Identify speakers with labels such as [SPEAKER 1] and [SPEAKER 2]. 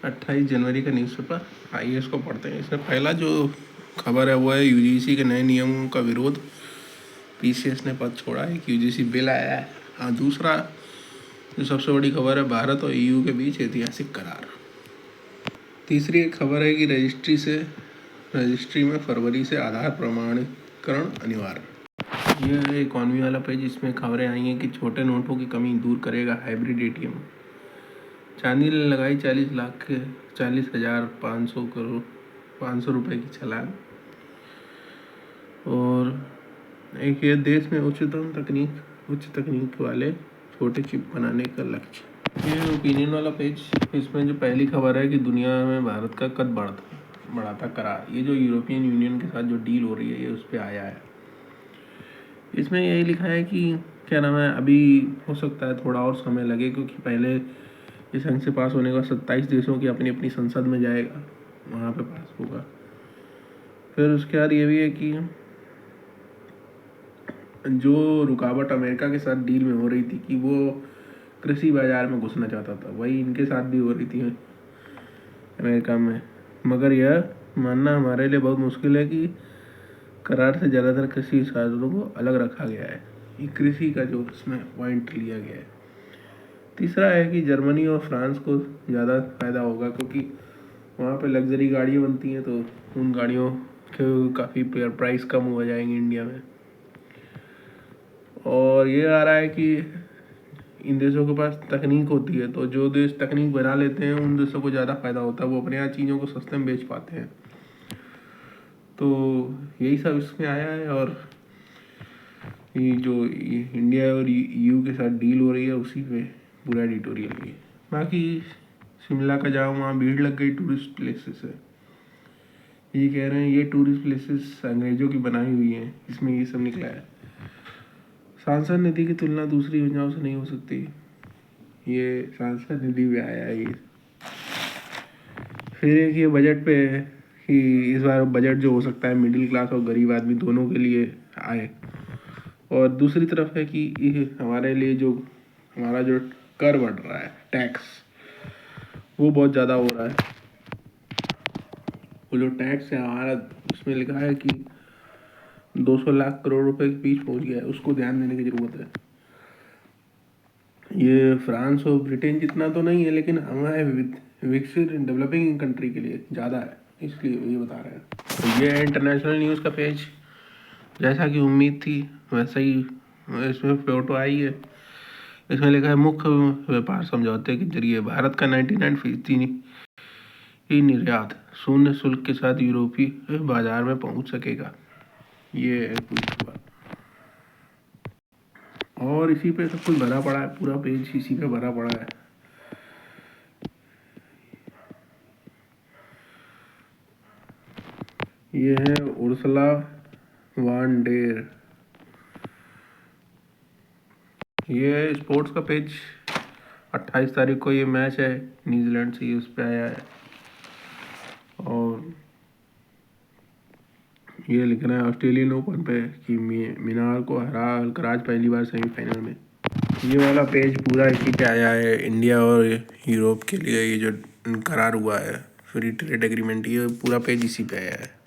[SPEAKER 1] 28 जनवरी का न्यूज़पेपर, आइए इसको पढ़ते हैं। इसमें पहला जो खबर है वो है यूजीसी के नए नियमों का विरोध, पीसीएस ने पद छोड़ा, एक यूजीसी बिल आया है। हाँ, दूसरा जो सबसे बड़ी खबर है, भारत और ईयू के बीच ऐतिहासिक करार। तीसरी एक खबर है कि रजिस्ट्री में फरवरी से आधार प्रमाणीकरण अनिवार्य। यह इकॉनमी वाला पेज, इसमें खबरें आई हैं कि छोटे नोटों की कमी दूर करेगा हाइब्रिड एटीएम। चांदी ने लगाई 40,500 रुपये की छलांग। और एक ये देश में उच्च तकनीक वाले छोटे चिप बनाने का लक्ष्य। ये ओपिनियन वाला पेज, इसमें जो पहली खबर है कि दुनिया में भारत का कद बढ़ाता करार। ये जो यूरोपियन यूनियन के साथ जो डील हो रही है, ये उस पर आया है। इसमें यही लिखा है कि क्या नाम है, अभी हो सकता है थोड़ा और समय लगे, क्योंकि पहले इस संघ से पास होने का 27 देशों की अपनी अपनी संसद में जाएगा, वहाँ पे पास होगा। फिर उसके बाद ये भी है कि जो रुकावट अमेरिका के साथ डील में हो रही थी कि वो कृषि बाजार में घुसना चाहता था, वही इनके साथ भी हो रही थी अमेरिका में। मगर यह मानना हमारे लिए बहुत मुश्किल है कि करार से ज़्यादातर कृषि उत्पादों को अलग रखा गया है। ये कृषि का जो इसमें पॉइंट लिया गया है। तीसरा है कि जर्मनी और फ्रांस को ज़्यादा फायदा होगा, क्योंकि वहाँ पे लग्जरी गाड़ियाँ बनती हैं, तो उन गाड़ियों के काफ़ी प्राइस कम हो जाएंगे इंडिया में। और ये आ रहा है कि इन देशों के पास तकनीक होती है, तो जो देश तकनीक बना लेते हैं उन देशों को ज़्यादा फायदा होता है, वो अपने यहाँ चीज़ों को सस्ते में बेच पाते हैं। तो यही सब इसमें आया है। और ये जो इंडिया और ईयू के साथ डील हो रही है, उसी पे पूरा एडिटोरियल है। बाकी शिमला का जाओ, वहाँ भीड़ लग गई टूरिस्ट प्लेसेस है। ये कह रहे हैं ये टूरिस्ट प्लेसेस अंग्रेजों की बनाई हुई हैं, इसमें ये सब निकला है। सांसद निधि की तुलना दूसरी योजनाओं से नहीं हो सकती, ये सांसद निधि भी आया है। ये फिर एक ये बजट पे है कि इस बार बजट जो हो सकता है मिडिल क्लास और गरीब आदमी दोनों के लिए आए। और दूसरी तरफ है कि हमारे लिए जो हमारा जो कर बढ़ रहा है, टैक्स, वो बहुत ज़्यादा हो रहा है। वो जो टैक्स है हमारा, उसमें लिखा है कि 200 लाख करोड़ रुपए के बीच पहुंच गया है, उसको ध्यान देने की ज़रूरत है। ये फ्रांस और ब्रिटेन जितना तो नहीं है, लेकिन हमारे विकसित डेवलपिंग कंट्री के लिए ज़्यादा है, इसलिए ये बता रहे हैं। तो ये है इंटरनेशनल न्यूज़ का पेज। जैसा कि उम्मीद थी वैसा ही इसमें फोटो आई है। इसमें लिखा है मुख्य व्यापार समझौते के जरिए भारत का 99% ही निर्यात शून्य शुल्क के साथ यूरोपीय बाजार में पहुंच सकेगा। ये है पूरी खबर, और इसी पे सब कुछ भरा पड़ा है, पूरा पेज इसी पे भरा पड़ा है। ये है उर्सुला वान डेर। ये है स्पोर्ट्स का पेज। 28 तारीख को ये मैच है न्यूजीलैंड से, ये उस पर आया है। और ये लिख रहा है ऑस्ट्रेलियन ओपन पे कि मीनार को हरा अल्कराज पहली बार सेमीफाइनल में। ये वाला पेज पूरा इसी पे आया है, इंडिया और यूरोप के लिए ये जो करार हुआ है फ्री ट्रेड एग्रीमेंट, ये पूरा पेज इसी पे आया है।